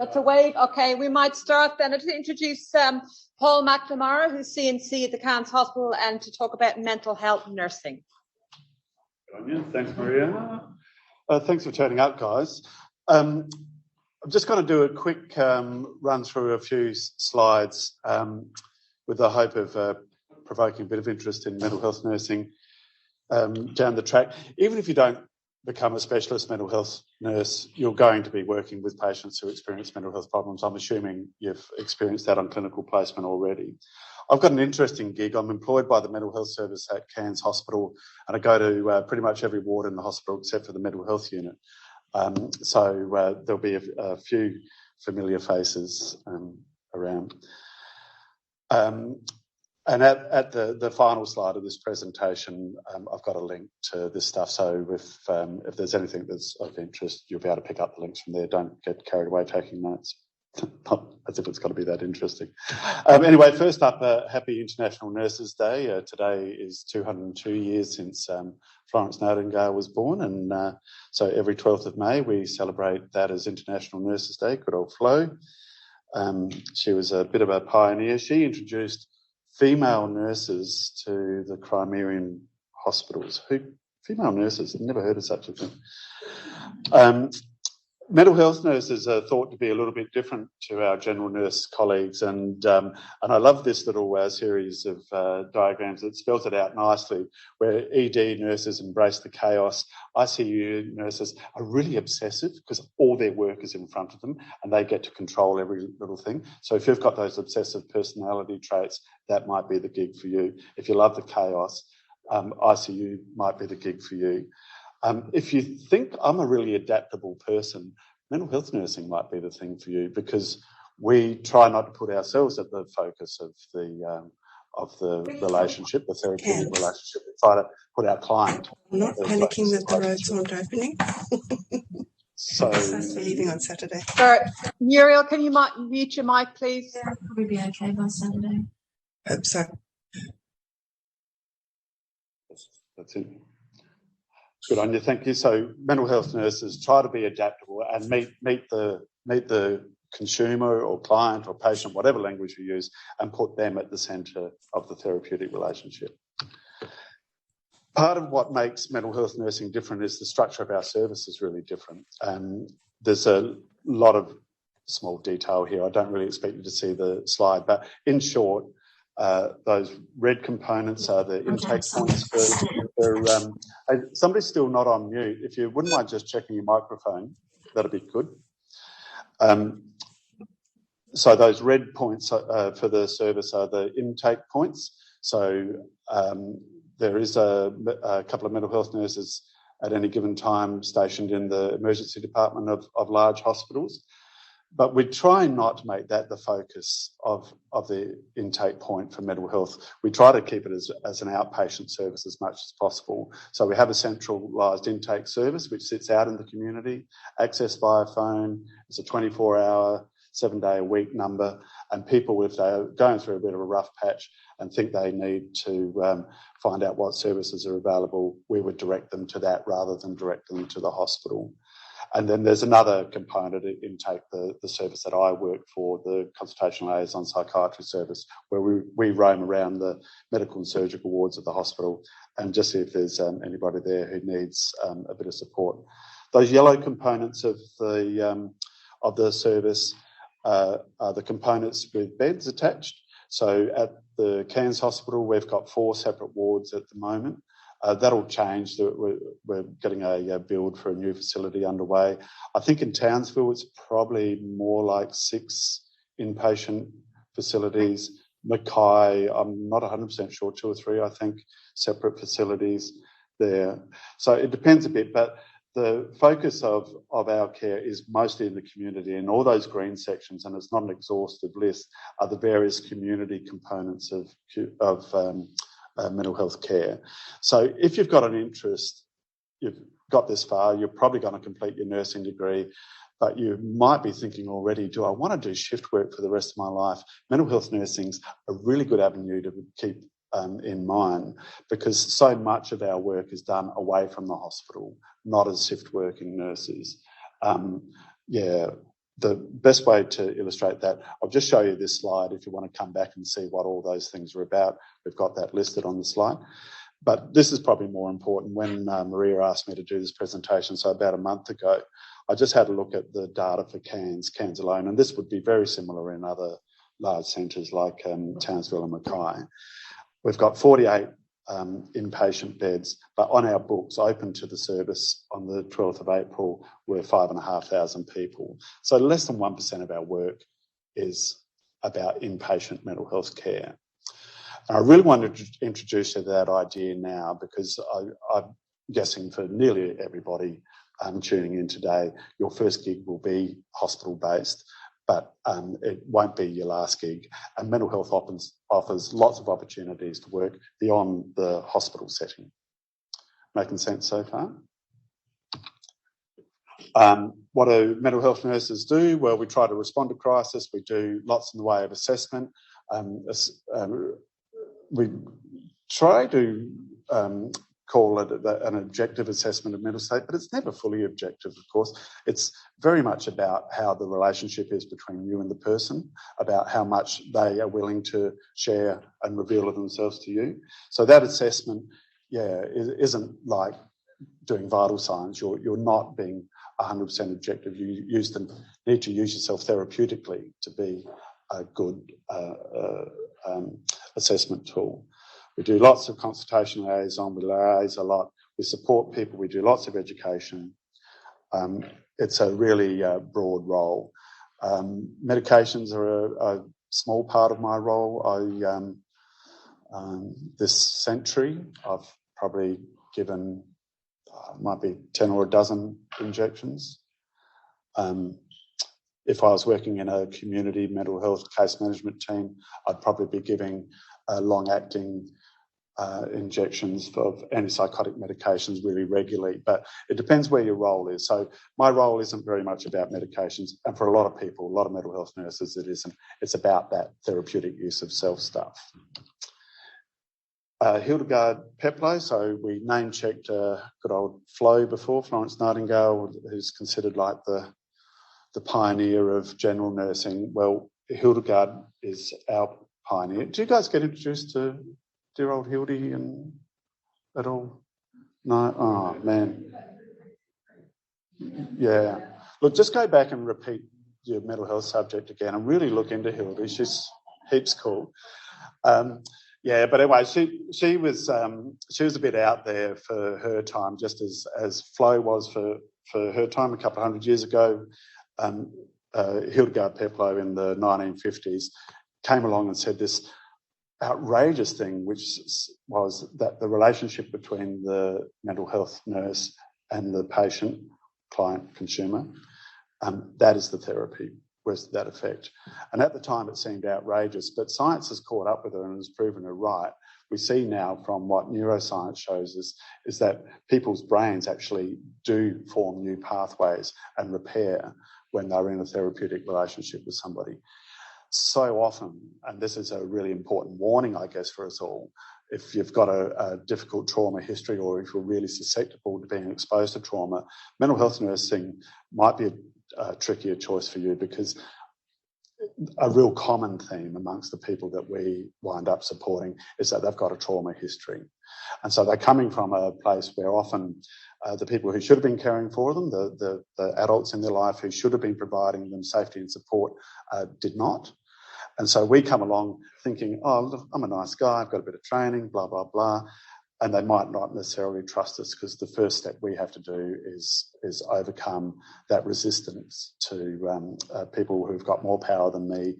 That's a wave. Okay, we might start then to introduce Paul McNamara, who's CNC at the Cairns Hospital, and to talk about mental health nursing. Thanks, Maria. Thanks for turning up, guys. I'm just going to do a quick run through a few slides with the hope of provoking a bit of interest in mental health nursing down the track. Even if you don't become a specialist mental health nurse, you're going to be working with patients who experience mental health problems. I'm assuming you've experienced that on clinical placement already. I've got an interesting gig. I'm employed by the mental health service at Cairns Hospital, and I go to pretty much every ward in the hospital except for the mental health unit. So there'll be a few familiar faces around. And at the final slide of this presentation, I've got a link to this stuff. So if there's anything that's of interest, you'll be able to pick up the links from there. Don't get carried away taking notes. Not as if it's got to be that interesting. Anyway, first up, happy International Nurses Day. Today is 202 years since Florence Nightingale was born, and so every 12th of May we celebrate that as International Nurses Day. Good old Flo. She was a bit of a pioneer. She introduced female nurses to the Crimean hospitals. Female nurses? I've never heard of such a thing. Mental health nurses are thought to be a little bit different to our general nurse colleagues, and I love this little series of diagrams that spells it out nicely, where ED nurses embrace the chaos. ICU nurses are really obsessive because all their work is in front of them and they get to control every little thing. So if you've got those obsessive personality traits, that might be the gig for you. If you love the chaos, ICU might be the gig for you. If you think I'm a really adaptable person, mental health nursing might be the thing for you, because we try not to put ourselves at the focus of the relationship, the therapeutic relationship. We try to put our client. I'm not panicking that the roads aren't opening. So we're leaving on Saturday. Sorry, Muriel, can you mute your mic, please? Yeah, it'll probably be okay by Saturday. Hope so. That's it. Good on you, thank you. So mental health nurses try to be adaptable and meet the consumer or client or patient, whatever language you use, and put them at the centre of the therapeutic relationship. Part of what makes mental health nursing different is the structure of our service is really different. There's a lot of small detail here. I don't really expect you to see the slide, but in short, those red components are the intake points for somebody's still not on mute. If you wouldn't mind just checking your microphone, that'd be good. So those red points for the service are the intake points. So there is a couple of mental health nurses at any given time stationed in the emergency department of large hospitals. But we try not to make that the focus of the intake point for mental health. We try to keep it as an outpatient service as much as possible. So we have a centralised intake service which sits out in the community, accessed via phone. It's a 24-hour, 7-day-a-week number, and people, if they're going through a bit of a rough patch and think they need to find out what services are available, we would direct them to that rather than direct them to the hospital. And then there's another component of intake, the service that I work for, the consultation liaison psychiatry service, where we roam around the medical and surgical wards of the hospital and just see if there's anybody there who needs a bit of support. Those yellow components of the service are the components with beds attached. So at the Cairns Hospital, we've got 4 separate wards at the moment. That'll change. We're getting a build for a new facility underway. I think in Townsville it's probably more like 6 inpatient facilities. Mackay, I'm not 100% sure, 2 or 3, I think, separate facilities there. So it depends a bit, but the focus of our care is mostly in the community, and all those green sections, and it's not an exhaustive list, are the various community components of mental health care. So if you've got an interest, you've got this far, you're probably going to complete your nursing degree, but you might be thinking already, do I want to do shift work for the rest of my life? Mental health nursing's a really good avenue to keep in mind, because so much of our work is done away from the hospital, not as shift working nurses. the best way to illustrate that, I'll just show you this slide if you want to come back and see what all those things are about. We've got that listed on the slide. But this is probably more important. When Maria asked me to do this presentation, so about a month ago, I just had a look at the data for Cairns alone, and this would be very similar in other large centres like Townsville and Mackay. We've got 48 inpatient beds, but on our books, open to the service on the 12th of April, were 5,500 people. So less than 1% of our work is about inpatient mental health care. And I really wanted to introduce you to that idea now because I'm guessing for nearly everybody tuning in today, your first gig will be hospital-based, but it won't be your last gig. And mental health offers lots of opportunities to work beyond the hospital setting. Making sense so far? What do mental health nurses do? Well, we try to respond to crisis. We do lots in the way of assessment. We try to call it an objective assessment of mental state, but it's never fully objective, of course. It's very much about how the relationship is between you and the person, about how much they are willing to share and reveal of themselves to you. So that assessment, isn't like doing vital signs. You're not being 100% objective. You need to use yourself therapeutically to be a good assessment tool. We do lots of consultation liaison, we liaise a lot, we support people, we do lots of education. It's a really broad role. Medications are a small part of my role. This century, I've probably given, might be 10 or a dozen injections. If I was working in a community mental health case management team, I'd probably be giving long-acting injections of antipsychotic medications really regularly, but it depends where your role is. So my role isn't very much about medications, and for a lot of people, a lot of mental health nurses, it isn't. It's about that therapeutic use of self stuff. Hildegard Peplow, so we name-checked good old Flo before, Florence Nightingale, who's considered like the pioneer of general nursing. Well, Hildegard is our pioneer. Do you guys get introduced to dear old Hildy and at all? No? Oh, man. Yeah. Look, just go back and repeat your mental health subject again and really look into Hildy. She's heaps cool. But anyway, she was a bit out there for her time, just as Flo was for her time a couple of hundred years ago. Hildegard Peplow in the 1950s came along and said this outrageous thing, which was that the relationship between the mental health nurse and the patient, client, consumer, that is the therapy, was that effect. And at the time it seemed outrageous, but science has caught up with her and has proven her right. We see now from what neuroscience shows us is that people's brains actually do form new pathways and repair when they're in a therapeutic relationship with somebody. So often, and this is a really important warning, I guess, for us all, if you've got a difficult trauma history or if you're really susceptible to being exposed to trauma, mental health nursing might be a trickier choice for you, because a real common theme amongst the people that we wind up supporting is that they've got a trauma history. And so they're coming from a place where often the people who should have been caring for them, the adults in their life who should have been providing them safety and support, did not. And so we come along thinking, oh, look, I'm a nice guy, I've got a bit of training, blah, blah, blah. And they might not necessarily trust us, because the first step we have to do is overcome that resistance to people who've got more power than me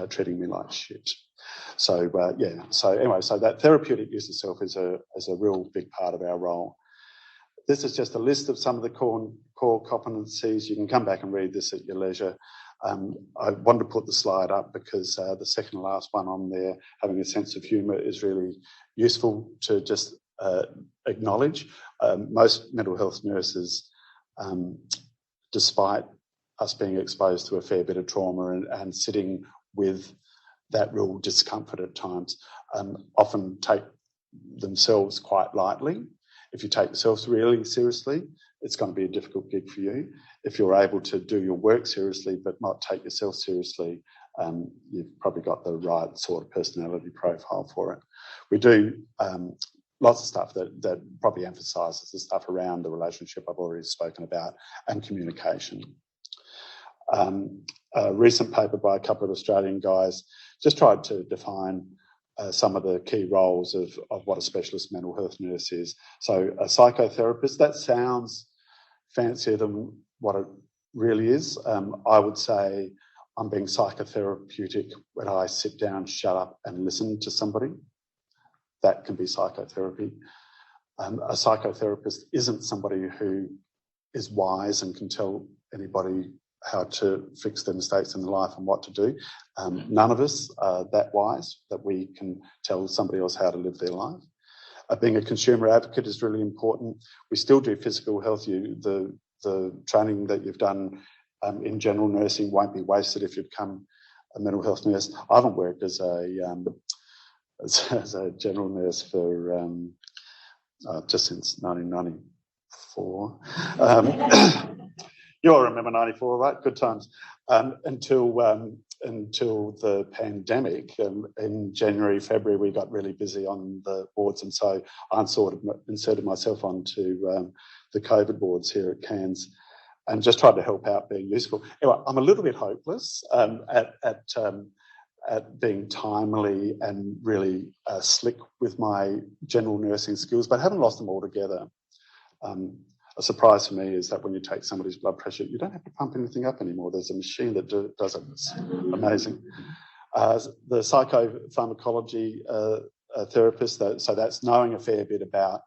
treating me like shit. So so that therapeutic use of self is a real big part of our role. This is just a list of some of the core competencies. You can come back and read this at your leisure. I wanted to put the slide up because the second to last one on there, having a sense of humour, is really useful to just acknowledge. Most mental health nurses, despite us being exposed to a fair bit of trauma and sitting with that real discomfort at times, often take themselves quite lightly. If you take yourselves really seriously, it's going to be a difficult gig for you. If you're able to do your work seriously but not take yourself seriously, you've probably got the right sort of personality profile for it. We do lots of stuff that probably emphasises the stuff around the relationship I've already spoken about and communication. A recent paper by a couple of Australian guys just tried to define some of the key roles of what a specialist mental health nurse is. So a psychotherapist, that sounds fancier than what it really is. I would say I'm being psychotherapeutic when I sit down, shut up and listen to somebody. That can be psychotherapy. A psychotherapist isn't somebody who is wise and can tell anybody how to fix their mistakes in their life and what to do. None of us are that wise that we can tell somebody else how to live their life. Being a consumer advocate is really important. We still do physical health. The training that you've done in general nursing won't be wasted if you become a mental health nurse. I haven't worked as a general nurse for just since 1994. You all remember 94, right? Good times. Until the pandemic, in January, February, we got really busy on the wards, and so I sort of inserted myself onto the COVID wards here at Cairns, and just tried to help out, being useful. Anyway, I'm a little bit hopeless at being timely and really slick with my general nursing skills, but I haven't lost them altogether. A surprise for me is that when you take somebody's blood pressure, you don't have to pump anything up anymore. There's a machine that does it. It's amazing. The psychopharmacology therapist, so that's knowing a fair bit about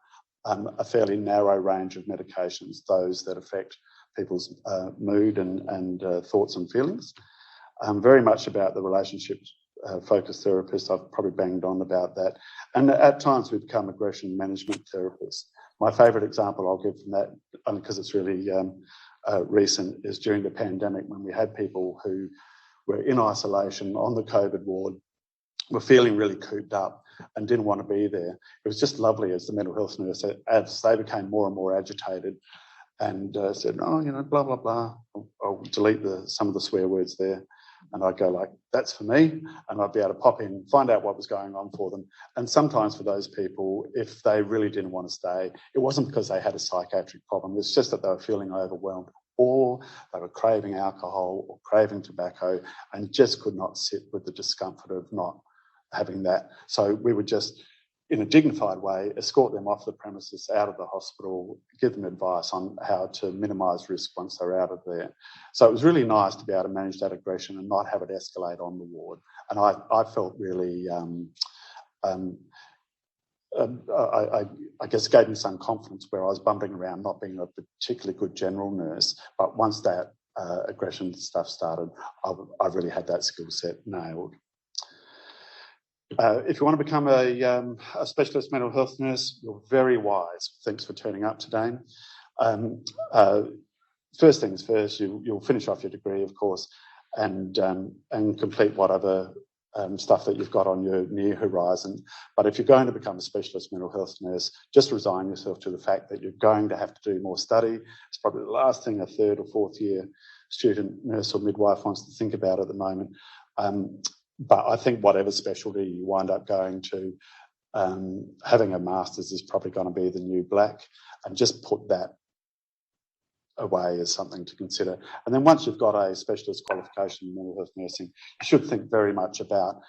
a fairly narrow range of medications, those that affect people's mood and thoughts and feelings. Very much about the relationships focused therapist. I've probably banged on about that. And at times we become aggression management therapists. My favourite example I'll give from that, only because it's really recent, is during the pandemic when we had people who were in isolation on the COVID ward, were feeling really cooped up and didn't want to be there. It was just lovely as the mental health nurse, as they became more and more agitated and said, oh, you know, blah, blah, blah. I'll delete some of the swear words there. And I'd go like, that's for me. And I'd be able to pop in, find out what was going on for them. And sometimes for those people, if they really didn't want to stay, it wasn't because they had a psychiatric problem. It's just that they were feeling overwhelmed, or they were craving alcohol or craving tobacco and just could not sit with the discomfort of not having that. So we would just, in a dignified way, escort them off the premises, out of the hospital, give them advice on how to minimise risk once they're out of there. So it was really nice to be able to manage that aggression and not have it escalate on the ward. And I felt really, I guess, gave me some confidence where I was bumping around not being a particularly good general nurse. But once that aggression stuff started, I really had that skill set nailed. If you want to become a specialist mental health nurse, you're very wise. Thanks for turning up today. First things first, you'll finish off your degree, of course, and complete whatever stuff that you've got on your near horizon. But if you're going to become a specialist mental health nurse, just resign yourself to the fact that you're going to have to do more study. It's probably the last thing a third or fourth year student nurse or midwife wants to think about at the moment. But I think whatever specialty you wind up going to, having a master's is probably going to be the new black, and just put that away as something to consider. And then once you've got a specialist qualification in mental health nursing, you should think very much about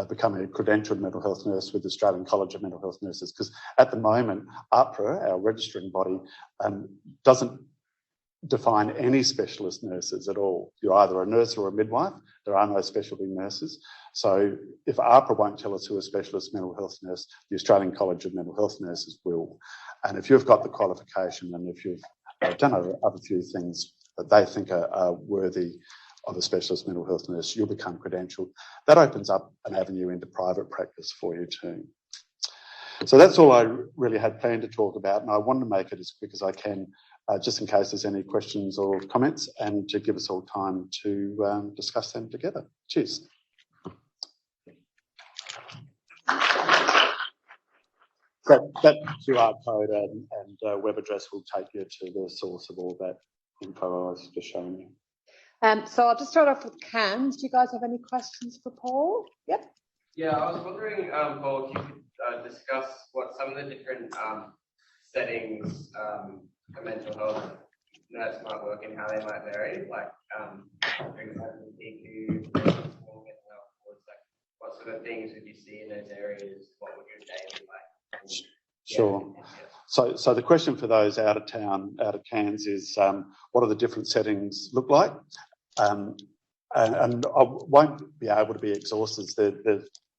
becoming a credentialed mental health nurse with the Australian College of Mental Health Nurses, because at the moment, APRA, our registering body, doesn't define any specialist nurses at all. You're either a nurse or a midwife. There are no specialty nurses. So if APRA won't tell us who a specialist mental health nurse, the Australian College of Mental Health Nurses will. And if you've got the qualification and if you've done other few things that they think are worthy of a specialist mental health nurse, you'll become credentialed. That opens up an avenue into private practice for you too. So that's all I really had planned to talk about, and I want to make it as quick as I can, just in case there's any questions or comments, and to give us all time to discuss them together. Cheers. That QR code and web address will take you to the source of all that info I was just showing you. So I'll just start off with CANS. Do you guys have any questions for Paul? Yep. Yeah, I was wondering, Paul, if you could discuss what some of the different settings for mental health nurse might work and how they might vary, like for example, PQ, mental health wards, like what sort of things would you see in those areas? What would your day be like? Sure. So the question for those out of town, out of Cairns, is what do the different settings look like? And I won't be able to be exhaustive.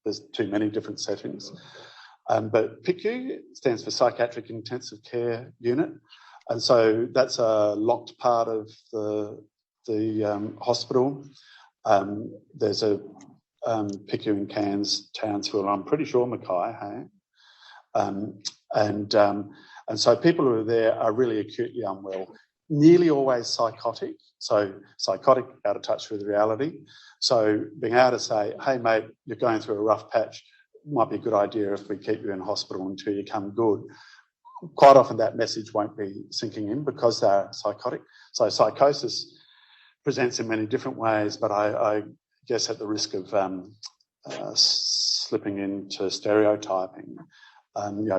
There's too many different settings. But PICU stands for Psychiatric Intensive Care Unit, and so that's a locked part of the hospital. There's a PICU in Cairns, Townsville, I'm pretty sure Mackay, hey? And so people who are there are really acutely unwell, nearly always psychotic. So psychotic, out of touch with reality. So being able to say, hey mate, you're going through a rough patch, might be a good idea if we keep you in hospital until you come good. Quite often that message won't be sinking in because they're psychotic. So psychosis presents in many different ways, but I guess at the risk of slipping into stereotyping,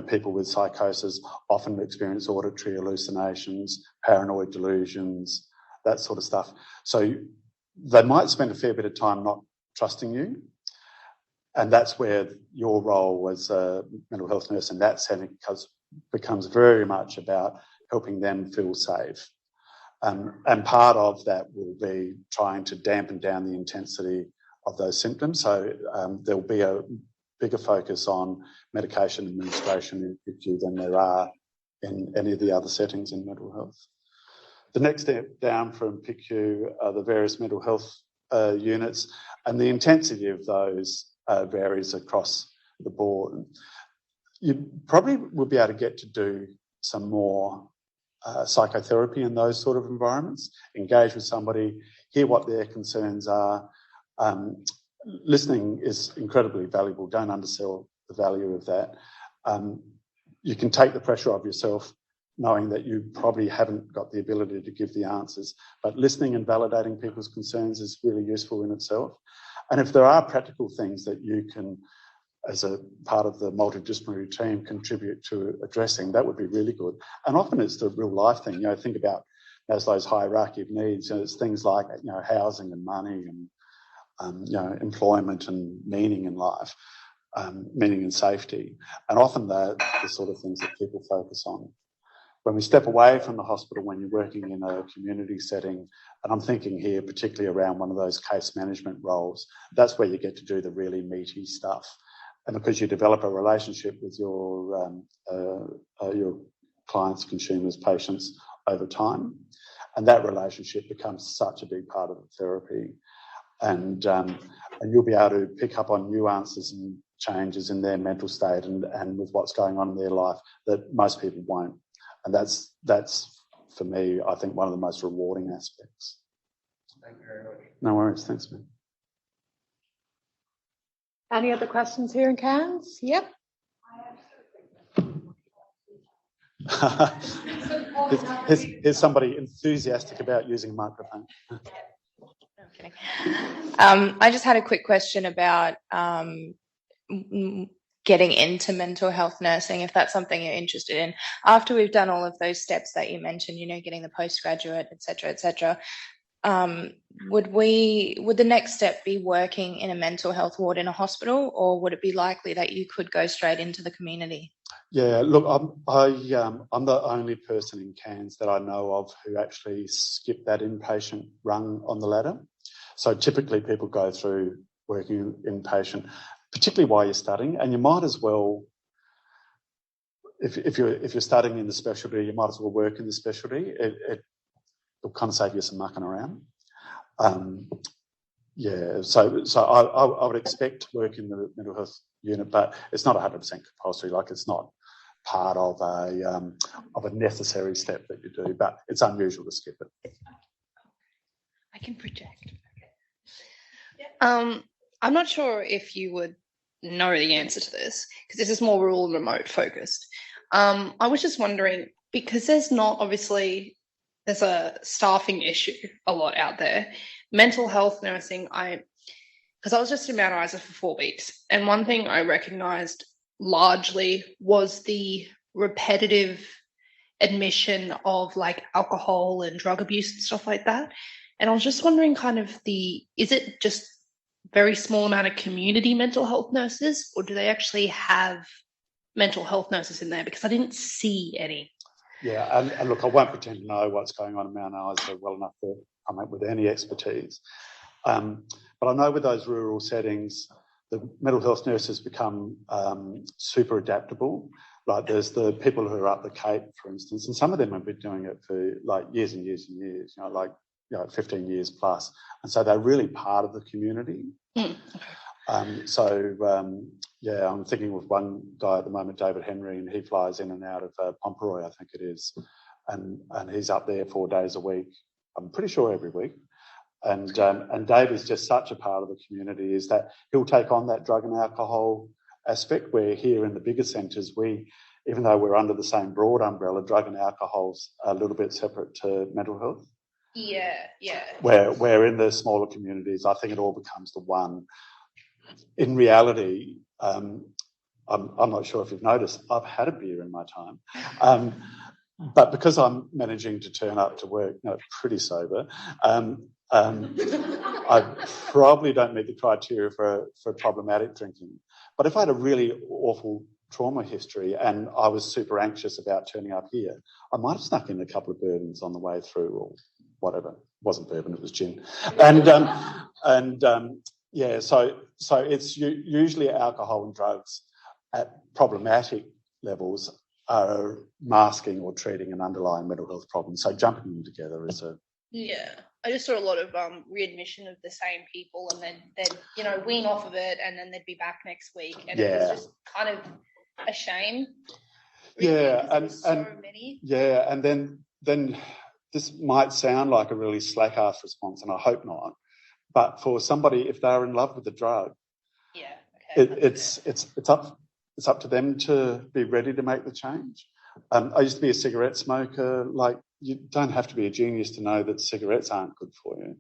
people with psychosis often experience auditory hallucinations, paranoid delusions, that sort of stuff. So they might spend a fair bit of time not trusting you. And that's where your role as a mental health nurse in that setting becomes very much about helping them feel safe. And part of that will be trying to dampen down the intensity of those symptoms. So there'll be a bigger focus on medication administration in PICU than there are in any of the other settings in mental health. The next step down from PICU are the various mental health units, and the intensity of those varies across the board. You probably will be able to get to do some more psychotherapy in those sort of environments, engage with somebody, hear what their concerns are. Listening is incredibly valuable. Don't undersell the value of that. You can take the pressure off yourself knowing that you probably haven't got the ability to give the answers, but listening and validating people's concerns is really useful in itself. And if there are practical things that you can, as a part of the multidisciplinary team, contribute to addressing, that would be really good. And often it's the real life thing. Think about Maslow's hierarchy of needs. It's things like housing and money and employment and meaning in life, meaning and safety. And often they're the sort of things that people focus on. When we step away from the hospital, when you're working in a community setting, and I'm thinking here particularly around one of those case management roles, that's where you get to do the really meaty stuff. And because you develop a relationship with your clients, consumers, patients over time, and that relationship becomes such a big part of the therapy. And you'll be able to pick up on nuances and changes in their mental state and with what's going on in their life that most people won't. And that's for me, I think, one of the most rewarding aspects. Thank you very much. No worries. Thanks, man. Any other questions here in Cairns? Yep. Here's somebody enthusiastic about using a microphone. Okay. I just had a quick question about getting into mental health nursing, if that's something you're interested in. After we've done all of those steps that you mentioned, getting the postgraduate, et cetera, would the next step be working in a mental health ward in a hospital, or would it be likely that you could go straight into the community? Yeah, look, I'm the only person in Cairns that I know of who actually skipped that inpatient rung on the ladder. So typically people go through working inpatient, particularly while you're studying, and you might as well, if you're studying in the specialty, you might as well work in the specialty. It'll kind of save you some mucking around. So I would expect to work in the mental health unit, but it's not 100% compulsory. Like, it's not part of a necessary step that you do, but it's unusual to skip it. I can project. I'm not sure if you would know the answer to this because this is more rural and remote focused. I was just wondering, because there's a staffing issue a lot out there. Mental health nursing, because I was just in Mount Isa for 4 weeks, and one thing I recognised largely was the repetitive admission of like alcohol and drug abuse and stuff like that. And I was just wondering is it just very small amount of community mental health nurses, or do they actually have mental health nurses in there? Because I didn't see any. Yeah, and look, I won't pretend to know what's going on in Mount Isa well enough to come up with any expertise. But I know with those rural settings, the mental health nurses become super adaptable. Like there's the people who are up the Cape, for instance, and some of them have been doing it for like years and years and years, 15 years plus. And so they're really part of the community. I'm thinking of one guy at the moment, David Henry, and he flies in and out of Pomeroy, I think it is. And he's up there 4 days a week, I'm pretty sure every week. And Dave is just such a part of the community, is that he'll take on that drug and alcohol aspect, where here in the bigger centres, even though we're under the same broad umbrella, drug and alcohol's a little bit separate to mental health. Yeah. Where in the smaller communities, I think it all becomes the one. In reality, I'm not sure if you've noticed, I've had a beer in my time. But because I'm managing to turn up to work pretty sober, I probably don't meet the criteria for problematic drinking. But if I had a really awful trauma history and I was super anxious about turning up here, I might have snuck in a couple of bourbons on the way through or whatever. It wasn't bourbon, it was gin. So it's usually alcohol and drugs at problematic levels are masking or treating an underlying mental health problem. So jumping them together is a... Yeah. I just saw a lot of readmission of the same people, and then they'd, wean off of it, and then they'd be back next week. And it was just kind of a shame. Really, and so many. Yeah, and then this might sound like a really slack-ass response, and I hope not. But for somebody, if they're in love with the drug, it's up to them to be ready to make the change. I used to be a cigarette smoker. Like, you don't have to be a genius to know that cigarettes aren't good for you.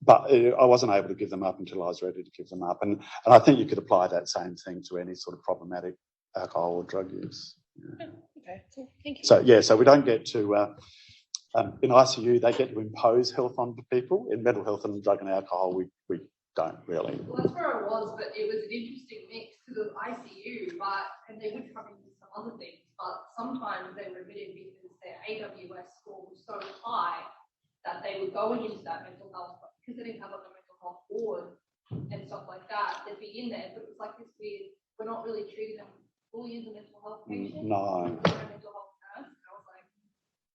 But I wasn't able to give them up until I was ready to give them up. And I think you could apply that same thing to any sort of problematic alcohol or drug use. Yeah. Okay, cool. Thank you. So we don't get to... in ICU, they get to impose health onto people. In mental health and drug and alcohol, we don't really. Well, that's where I was, but it was an interesting mix because of ICU, and they would come into some other things, but sometimes they were admitted because their AWS score was so high that they were going into that mental health, but because they didn't have like a mental health board and stuff like that, they'd be in there. But it was like this weird, we're not really treating them fully as a mental health patient. No. They're a mental health nurse. And I was like,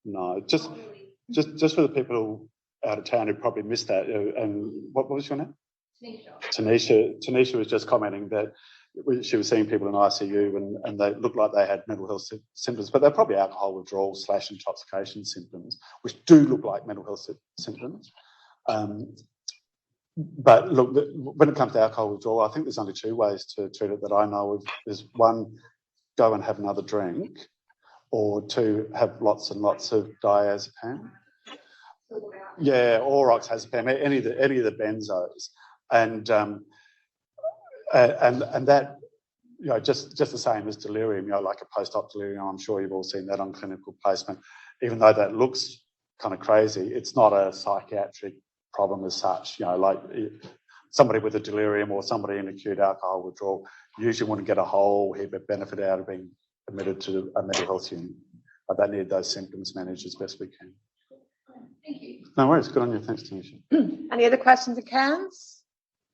no, just for the people out of town who probably missed that. And what was your name? Tanisha was just commenting that she was seeing people in ICU and they looked like they had mental health symptoms, but they're probably alcohol withdrawal / intoxication symptoms, which do look like mental health symptoms. But look, when it comes to alcohol withdrawal, I think there's only two ways to treat it that I know of. There's one, go and have another drink, or two, have lots and lots of diazepam. Yeah, or oxazepam, any of the benzos. And that, just the same as delirium, like a post-op delirium. I'm sure you've all seen that on clinical placement. Even though that looks kind of crazy, it's not a psychiatric problem as such. Like somebody with a delirium or somebody in acute alcohol withdrawal usually want to get a whole heap of benefit out of being admitted to a mental health unit. But they need those symptoms managed as best we can. thank you. No worries. Good on you. Thanks, Tanisha. Any other questions at Cairns?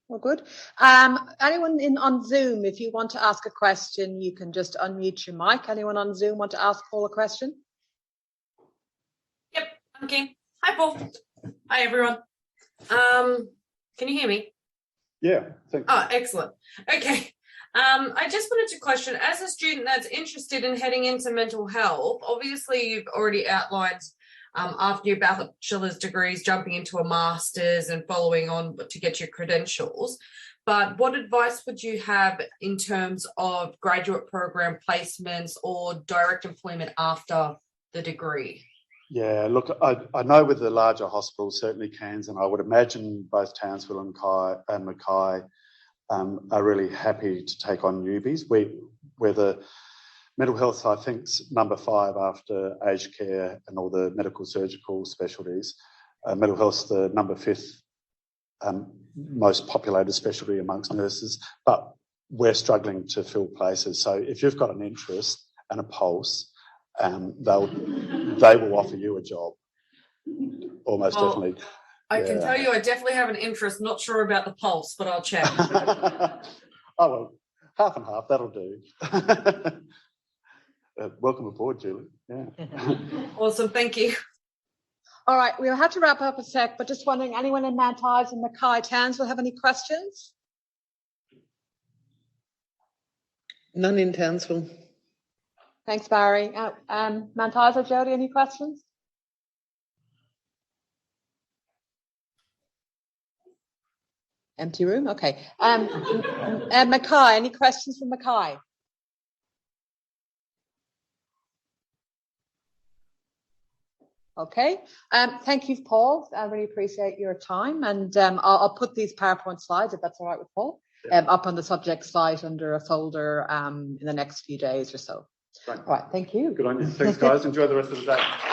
All good. Anyone on Zoom, if you want to ask a question, you can just unmute your mic. Anyone on Zoom want to ask Paul a question? Yep, I'm keen. Hi, Paul. Hi, everyone. Can you hear me? Yeah. Thanks. Oh, excellent. Okay. I just wanted to question, as a student that's interested in heading into mental health, obviously you've already outlined after your bachelor's degrees, jumping into a master's and following on to get your credentials. But what advice would you have in terms of graduate program placements or direct employment after the degree? Yeah, look, I know with the larger hospitals, certainly Cairns, and I would imagine both Townsville and Mackay are really happy to take on newbies. We're the mental health, I think, number 5 after aged care and all the medical surgical specialties. Mental health's the number 5th most populated specialty amongst nurses, but we're struggling to fill places. So if you've got an interest and a pulse, they will offer you a job, almost definitely. I can tell you I definitely have an interest, not sure about the pulse, but I'll check. Oh, well, half and half, that'll do. Welcome aboard, Julie. Yeah. Awesome, thank you. All right, we'll have to wrap up a sec, but just wondering, anyone in Mount Isa and Mackay Townsville have any questions? None in Townsville. Thanks, Barry. Mount Isa, Jodie, any questions? Empty room, okay. Mackay, any questions from Mackay? Okay, thank you, Paul. I really appreciate your time, and I'll put these PowerPoint slides, if that's all right with Paul, up on the subject slide under a folder in the next few days or so. Right. All right, thank you. Good on you. Thanks, guys. Enjoy the rest of the day.